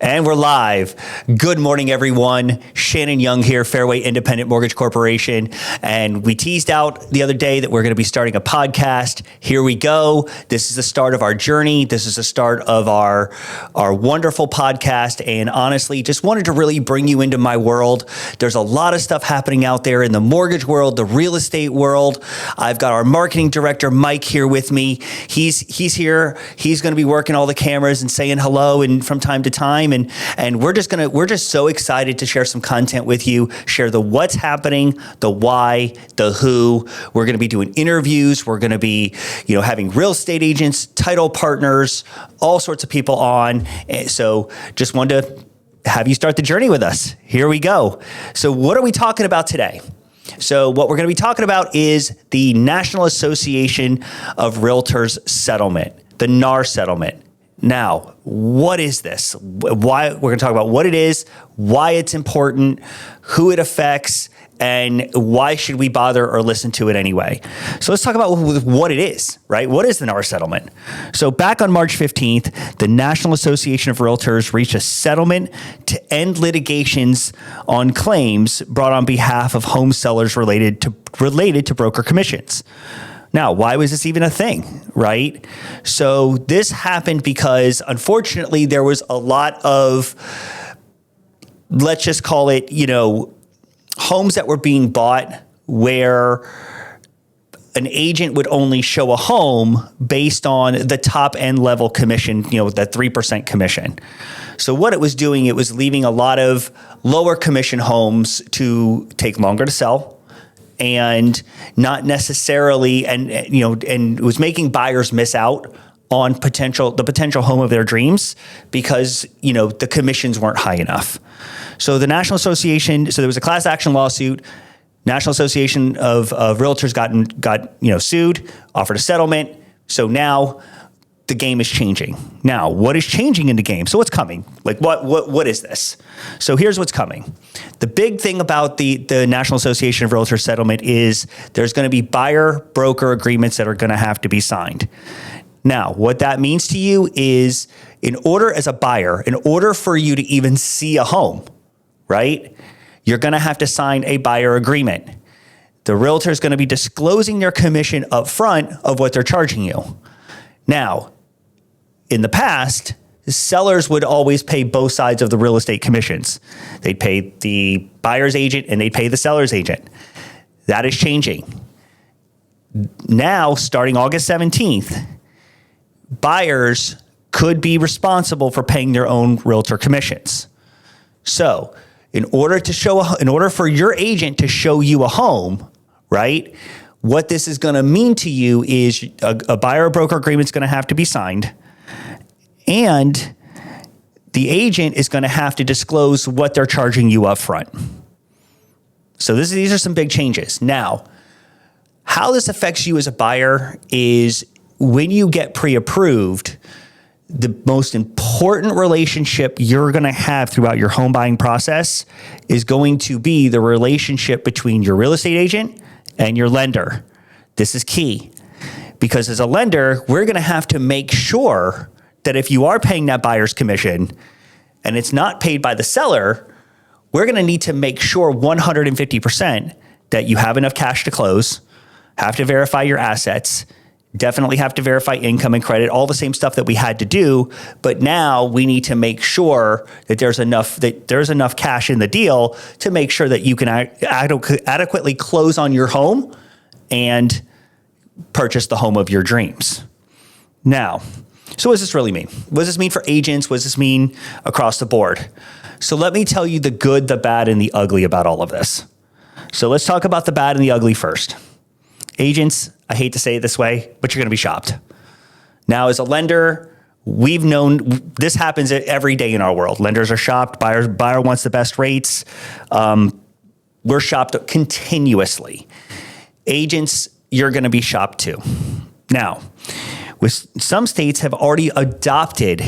And we're live. Good morning, everyone. Shannon Young here, Fairway Independent Mortgage Corporation. And we teased out the other day that we're going to be starting a podcast. Here we go. This is the start of our journey. This is the start of our wonderful podcast. And honestly, just wanted to really bring you into my world. There's a lot of stuff happening out there in the mortgage world, the real estate world. I've got our marketing director, Mike, here with me. He's here. He's going to be working all the cameras and saying hello and from time to time. And we're just so excited to share some content with you, share the what's happening, the why, the who. We're going to be doing interviews. We're going to be, having real estate agents, title partners, all sorts of people on. So just wanted to have you start the journey with us. Here we go. So what are we talking about today? So what we're going to be talking about is the National Association of Realtors Settlement, the NAR Settlement. Now, what is this? Why we're going to talk about what it is, why it's important, who it affects, and why should we bother or listen to it anyway? So let's talk about what it is, right? What is the NAR settlement? So back on March 15th, the National Association of Realtors reached a settlement to end litigations on claims brought on behalf of home sellers related to broker commissions. Now, why was this even a thing, right? So this happened because, unfortunately, there was a lot of, let's just call it, homes that were being bought where an agent would only show a home based on the top end level commission, that 3% commission. So what it was doing, it was leaving a lot of lower commission homes to take longer to sell. And not necessarily, and it was making buyers miss out on the potential home of their dreams because, the commissions weren't high enough. So the National Association, so there was a class action lawsuit. National Association of Realtors got sued, offered a settlement. So now the game is changing. Now, what is changing in the game? So what's coming? Like what is this? So here's what's coming. The big thing about the National Association of Realtors settlement is there's going to be buyer-broker agreements that are going to have to be signed. Now, what that means to you is in order for you to even see a home, right, you're going to have to sign a buyer agreement. The realtor is going to be disclosing their commission up front of what they're charging you. Now, in the past, sellers would always pay both sides of the real estate commissions. They'd pay the buyer's agent and they'd pay the seller's agent. That is changing. Now, starting August 17th, buyers could be responsible for paying their own realtor commissions. So, in order for your agent to show you a home, right, what this is going to mean to you is a buyer broker agreement is going to have to be signed, and the agent is going to have to disclose what they're charging you up front. So these are some big changes. Now, how this affects you as a buyer is when you get pre-approved, the most important relationship you're going to have throughout your home buying process is going to be the relationship between your real estate agent and your lender. This is key because as a lender, we're going to have to make sure that if you are paying that buyer's commission and it's not paid by the seller, we're going to need to make sure 150% that you have enough cash to close, have to verify your assets, definitely have to verify income and credit, all the same stuff that we had to do. But now we need to make sure that there's enough cash in the deal to make sure that you can adequately close on your home and purchase the home of your dreams. Now, so what does this really mean? What does this mean for agents? What does this mean across the board? So let me tell you the good, the bad, and the ugly about all of this. So let's talk about the bad and the ugly first. Agents, I hate to say it this way, but you're going to be shopped. Now, as a lender, we've known this happens every day in our world. Lenders are shopped. Buyer wants the best rates. We're shopped continuously. Agents, you're going to be shopped too. Now, with some states have already adopted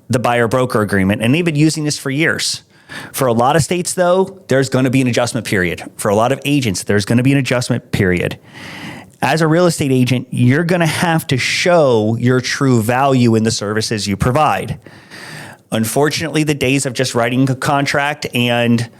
the buyer-broker agreement, and they've been using this for years. For a lot of states, though, there's going to be an adjustment period. For a lot of agents, there's going to be an adjustment period. As a real estate agent, you're going to have to show your true value in the services you provide. Unfortunately, the days of just writing a contract and,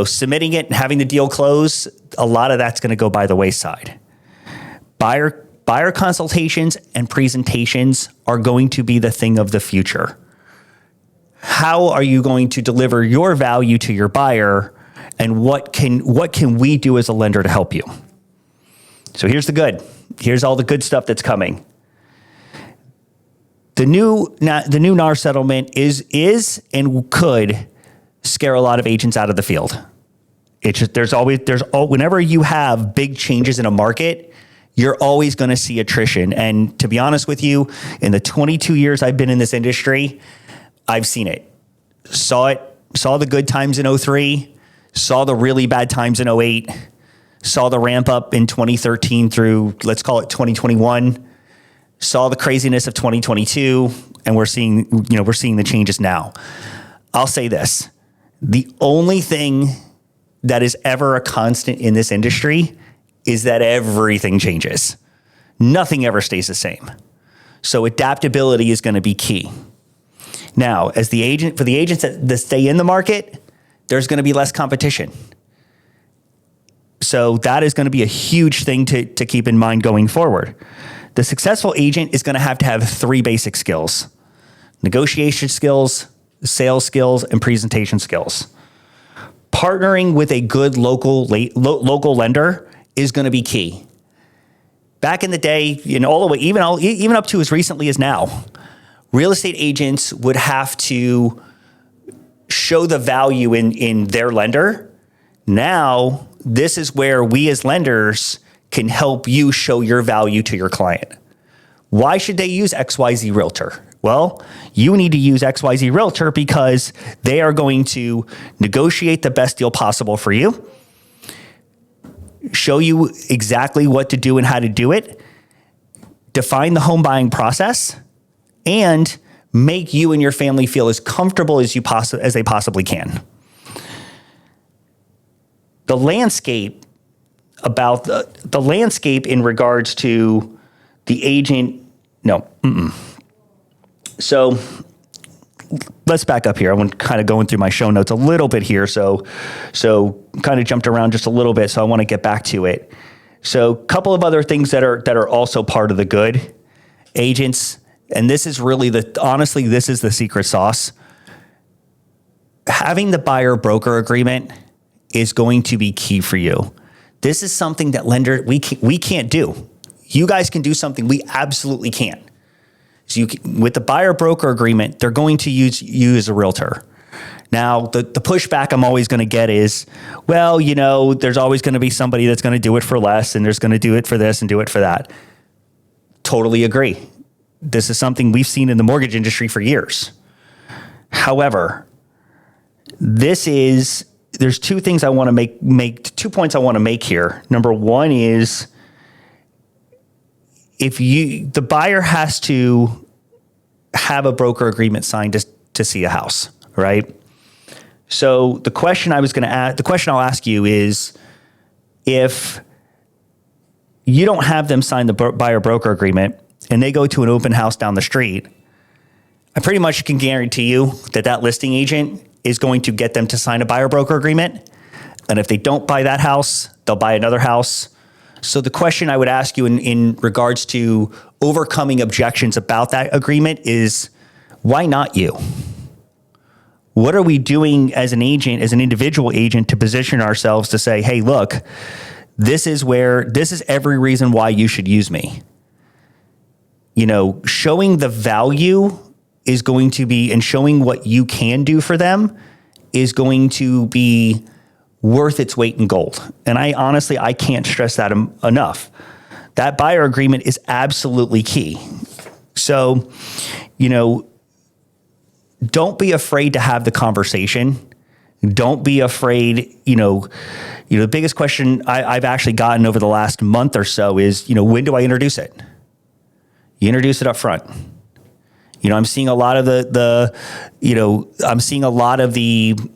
submitting it and having the deal close, a lot of that's going to go by the wayside. Buyer consultations and presentations are going to be the thing of the future. How are you going to deliver your value to your buyer, and what can we do as a lender to help you? So here's the good. Here's all the good stuff that's coming. The new NAR settlement is and could scare a lot of agents out of the field. It's just, whenever you have big changes in a market, you're always going to see attrition. And to be honest with you, in the 22 years I've been in this industry, I've seen it. Saw the good times in 03, saw the really bad times in 08, saw the ramp up in 2013 through, let's call it 2021, saw the craziness of 2022, and we're seeing the changes now. I'll say this. The only thing that is ever a constant in this industry is that everything changes. Nothing ever stays the same. So adaptability is going to be key. Now, for the agents that stay in the market, there's going to be less competition. So that is going to be a huge thing to keep in mind going forward. The successful agent is going to have 3 basic skills: negotiation skills, sales skills, and presentation skills. Partnering with a good local lender is going to be key. Back in the day, all the way, even up to as recently as now, real estate agents would have to show the value in their lender. Now, this is where we as lenders can help you show your value to your client. Why should they use XYZ Realtor? Well, you need to use XYZ Realtor because they are going to negotiate the best deal possible for you, show you exactly what to do and how to do it, define the home buying process, and make you and your family feel as comfortable as they possibly can. The landscape in regards to the agent, So let's back up here. I'm kind of going through my show notes a little bit here. So kind of jumped around just a little bit. So I want to get back to it. So a couple of other things that are also part of the good agents. And this is really this is the secret sauce. Having the buyer broker agreement is going to be key for you. This is something that we can't do. You guys can do something we absolutely can't. So with the buyer broker agreement, they're going to use you as a realtor. Now, the pushback I'm always going to get is, well, there's always going to be somebody that's going to do it for less, and there's going to do it for this and do it for that. Totally agree. This is something we've seen in the mortgage industry for years. However, there's 2 things I want to make 2 points I want to make here. Number one is, the buyer has to have a broker agreement signed to see a house, right? So the question I'll ask you is, if you don't have them sign the buyer broker agreement and they go to an open house down the street, I pretty much can guarantee you that listing agent is going to get them to sign a buyer broker agreement. And if they don't buy that house, they'll buy another house. So the question I would ask you in regards to overcoming objections about that agreement is, why not you? What are we doing as an agent, as an individual agent, to position ourselves to say, hey, look, this is every reason why you should use me. Showing the value is going to be, and showing what you can do for them is going to be worth its weight in gold. And I can't stress that enough. That buyer agreement is absolutely key. So, don't be afraid to have the conversation. Don't be afraid. The biggest question I've actually gotten over the last month or so is, when do I introduce it? You introduce it up front. I'm seeing a lot of the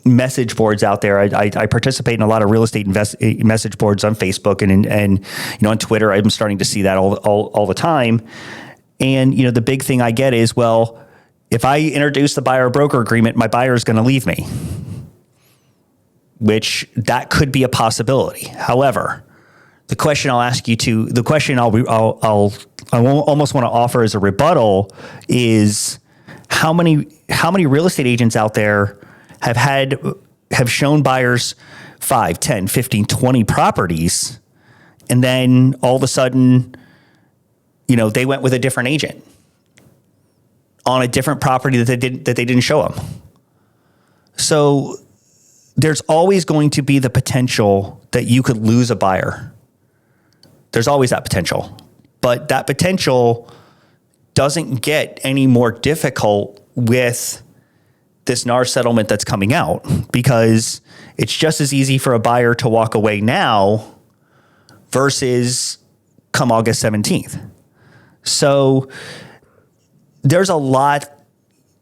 message boards out there. I participate in a lot of real estate message boards on Facebook and on Twitter. I'm starting to see that all the time. And the big thing I get is, well, If I introduce the buyer broker agreement, my buyer is going to leave me, which that could be a possibility. However, the question I'll ask you to, the question I almost want to offer as a rebuttal is how many real estate agents out there have shown buyers 5, 10, 15, 20 properties, and then all of a sudden, they went with a different agent on a different property that they didn't show them. So there's always going to be the potential that you could lose a buyer. There's always that potential, but that potential doesn't get any more difficult with this NAR settlement that's coming out, because it's just as easy for a buyer to walk away now versus come August 17th. So there's a lot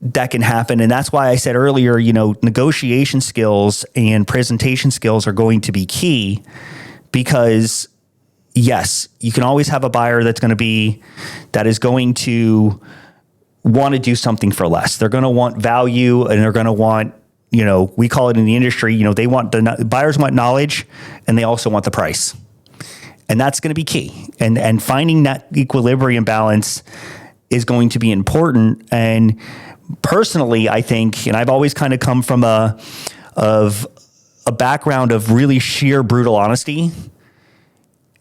that can happen. And that's why I said earlier, negotiation skills and presentation skills are going to be key, because yes, you can always have a buyer that is going to want to do something for less. They're going to want value, and they're going to want, we call it in the industry, buyers want knowledge, and they also want the price. And that's going to be key. And finding that equilibrium balance is going to be important. And personally, I think, and I've always kind of come from a background of really sheer brutal honesty.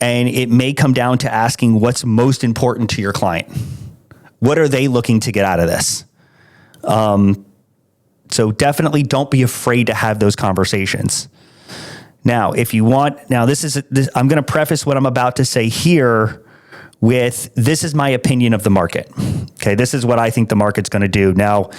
And it may come down to asking what's most important to your client. What are they looking to get out of this? So definitely don't be afraid to have those conversations. Now, if you want, I'm going to preface what I'm about to say here with, this is my opinion of the market. Okay. This is what I think the market's going to do. Now,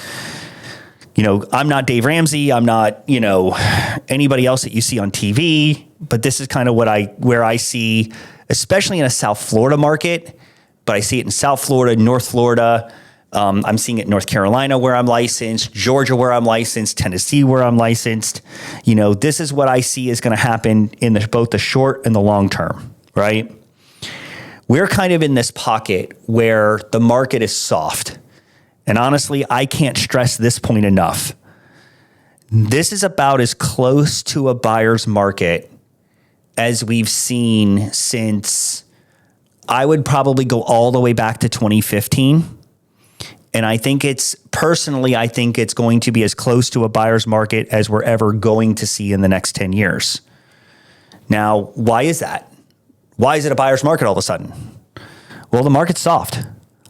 I'm not Dave Ramsey. I'm not, anybody else that you see on TV, but this is kind of where I see, especially in a South Florida market, but I see it in South Florida, North Florida. I'm seeing it in North Carolina where I'm licensed, Georgia where I'm licensed, Tennessee where I'm licensed. This is what I see is going to happen in both the short and the long term, right? We're kind of in this pocket where the market is soft. And honestly, I can't stress this point enough. This is about as close to a buyer's market as we've seen since, I would probably go all the way back to 2015. And I think it's going to be as close to a buyer's market as we're ever going to see in the next 10 years. Now, why is that? Why is it a buyer's market all of a sudden? Well, the market's soft.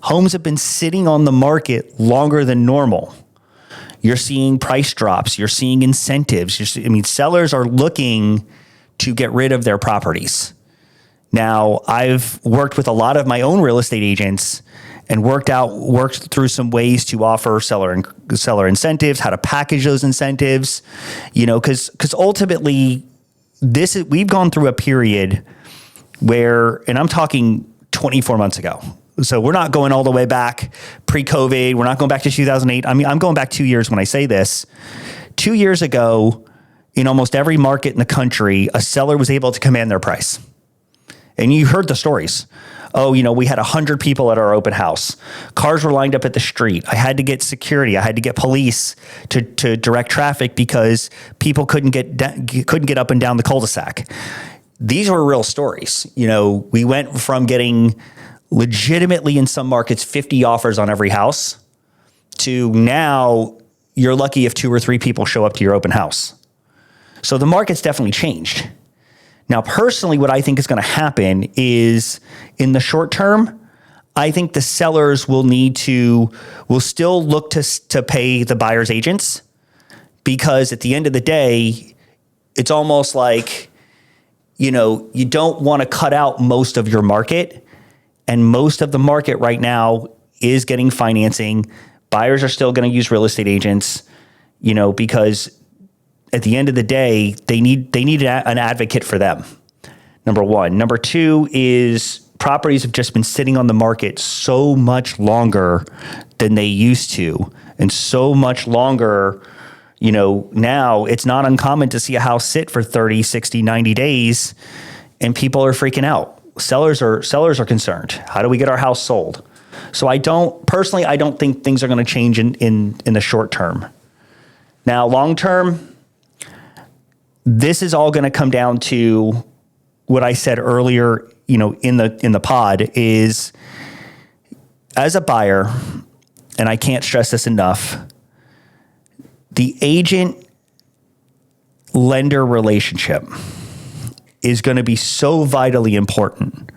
Homes have been sitting on the market longer than normal. You're seeing price drops. You're seeing incentives. Sellers are looking to get rid of their properties. Now, I've worked with a lot of my own real estate agents and worked through some ways to offer seller incentives, how to package those incentives, because ultimately we've gone through a period where, and I'm talking 24 months ago. So we're not going all the way back pre-COVID. We're not going back to 2008. I'm going back 2 years when I say this. 2 years ago, in almost every market in the country, a seller was able to command their price. And you heard the stories. Oh, we had 100 people at our open house. Cars were lined up at the street. I had to get security. I had to get police to direct traffic because people couldn't get up and down the cul-de-sac. These were real stories. We went from getting legitimately in some markets 50 offers on every house to now you're lucky if 2 or 3 people show up to your open house. So the market's definitely changed. Now, personally, what I think is going to happen is in the short term, I think the sellers will still look to pay the buyer's agents, because at the end of the day, it's almost like, you don't want to cut out most of your market, and most of the market right now is getting financing. Buyers are still going to use real estate agents, because at the end of the day, they need an advocate for them. Number one. Number two is properties have just been sitting on the market so much longer than they used to, and so much longer, now it's not uncommon to see a house sit for 30, 60, 90 days and people are freaking out. Sellers are concerned. How do we get our house sold? So I don't think things are going to change in the short term. Now, long term, this is all going to come down to what I said earlier, in the pod is, as a buyer, and I can't stress this enough, the agent lender relationship is going to be so vitally important,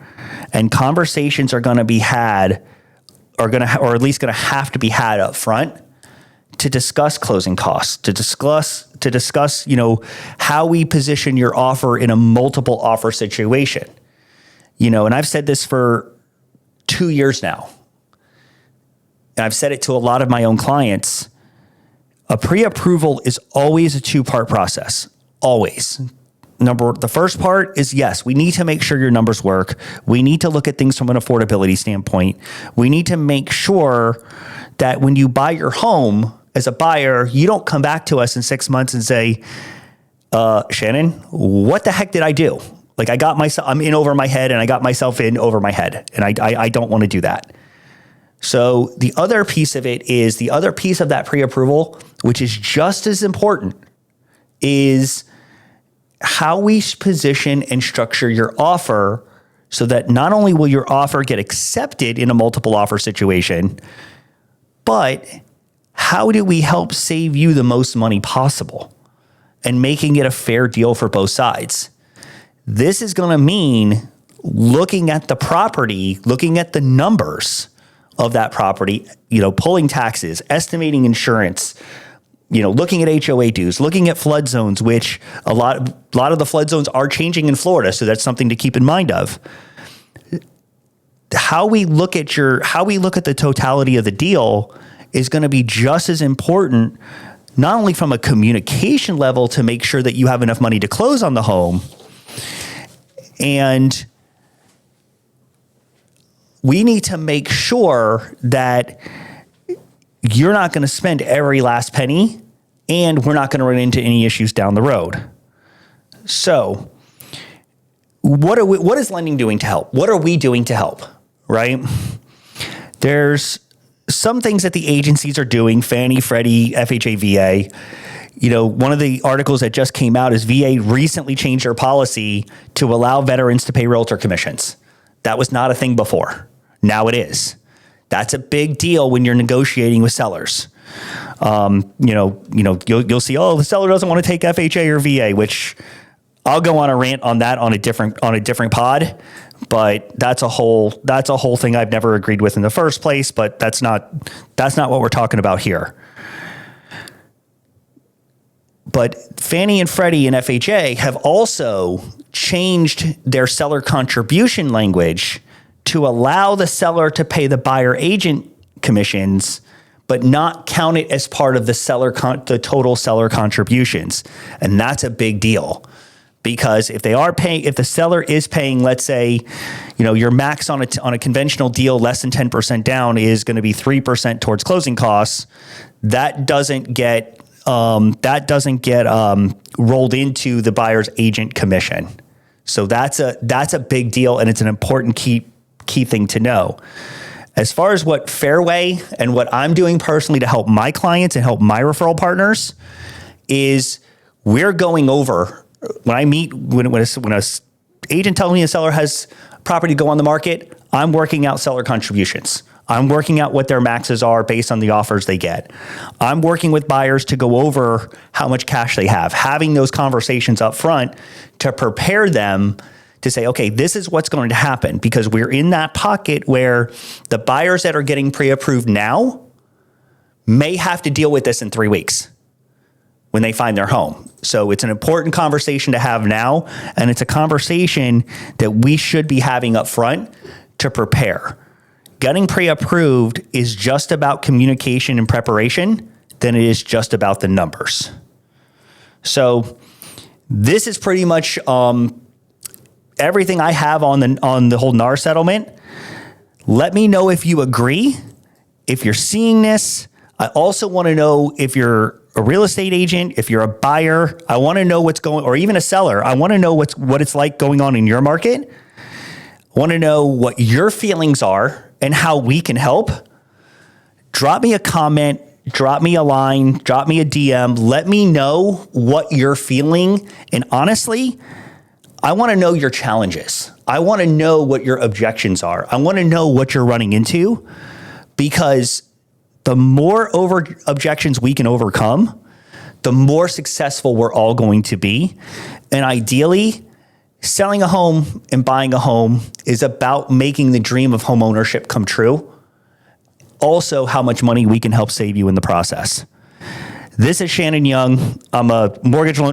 and conversations are going to be had, or at least going to have to be had up front to discuss closing costs, to discuss, how we position your offer in a multiple offer situation. And I've said this for 2 years now, and I've said it to a lot of my own clients. A pre-approval is always a two-part process, always. The first part is, yes, we need to make sure your numbers work. We need to look at things from an affordability standpoint. We need to make sure that when you buy your home as a buyer, you don't come back to us in 6 months and say, Shannon, what the heck did I do? Like, I'm in over my head, and I got myself in over my head, and I don't want to do that. So the other piece of that pre-approval, which is just as important, is how we position and structure your offer so that not only will your offer get accepted in a multiple offer situation, but how do we help save you the most money possible and making it a fair deal for both sides? This is going to mean looking at the property, looking at the numbers of that property, pulling taxes, estimating insurance, looking at HOA dues, looking at flood zones, which a lot of the flood zones are changing in Florida. So that's something to keep in mind of. How we look at the totality of the deal is going to be just as important, not only from a communication level to make sure that you have enough money to close on the home, and we need to make sure that you're not going to spend every last penny, and we're not going to run into any issues down the road. So what is lending doing to help? What are we doing to help, right? There's some things that the agencies are doing, Fannie, Freddie, FHA, VA. One of the articles that just came out is VA recently changed their policy to allow veterans to pay realtor commissions. That was not a thing before. Now it is. That's a big deal when you're negotiating with sellers. You'll see, the seller doesn't want to take FHA or VA, which I'll go on a rant on that on a different pod. But that's a whole thing I've never agreed with in the first place. But that's not what we're talking about here. But Fannie and Freddie and FHA have also changed their seller contribution language to allow the seller to pay the buyer agent commissions, but not count it as part of the total seller contributions. And that's a big deal, because if the seller is paying, let's say, your max on a conventional deal less than 10% down is going to be 3% towards closing costs, that doesn't get rolled into the buyer's agent commission. So that's a big deal, and it's an important key thing to know. As far as what Fairway and what I'm doing personally to help my clients and help my referral partners is, we're going over, when a agent tells me a seller has property to go on the market, I'm working out seller contributions. I'm working out what their maxes are based on the offers they get. I'm working with buyers to go over how much cash they have, having those conversations up front to prepare them to say, okay, this is what's going to happen, because we're in that pocket where the buyers that are getting pre-approved now may have to deal with this in 3 weeks when they find their home. So it's an important conversation to have now, and it's a conversation that we should be having up front to prepare. Getting pre-approved is just about communication and preparation than it is just about the numbers. So this is pretty much everything I have on the whole NAR settlement. Let me know if you agree, if you're seeing this. I also want to know if you're a real estate agent, if you're a buyer. I want to know what's going, or even a seller. I want to know what it's like going on in your market. Want to know what your feelings are and how we can help? Drop me a comment, drop me a line, drop me a DM. Let me know what you're feeling. And honestly, I want to know your challenges. I want to know what your objections are. I want to know what you're running into, because the more objections we can overcome, the more successful we're all going to be. And ideally, selling a home and buying a home is about making the dream of home ownership come true. Also, how much money we can help save you in the process. This is Shannon Young. I'm a mortgage loan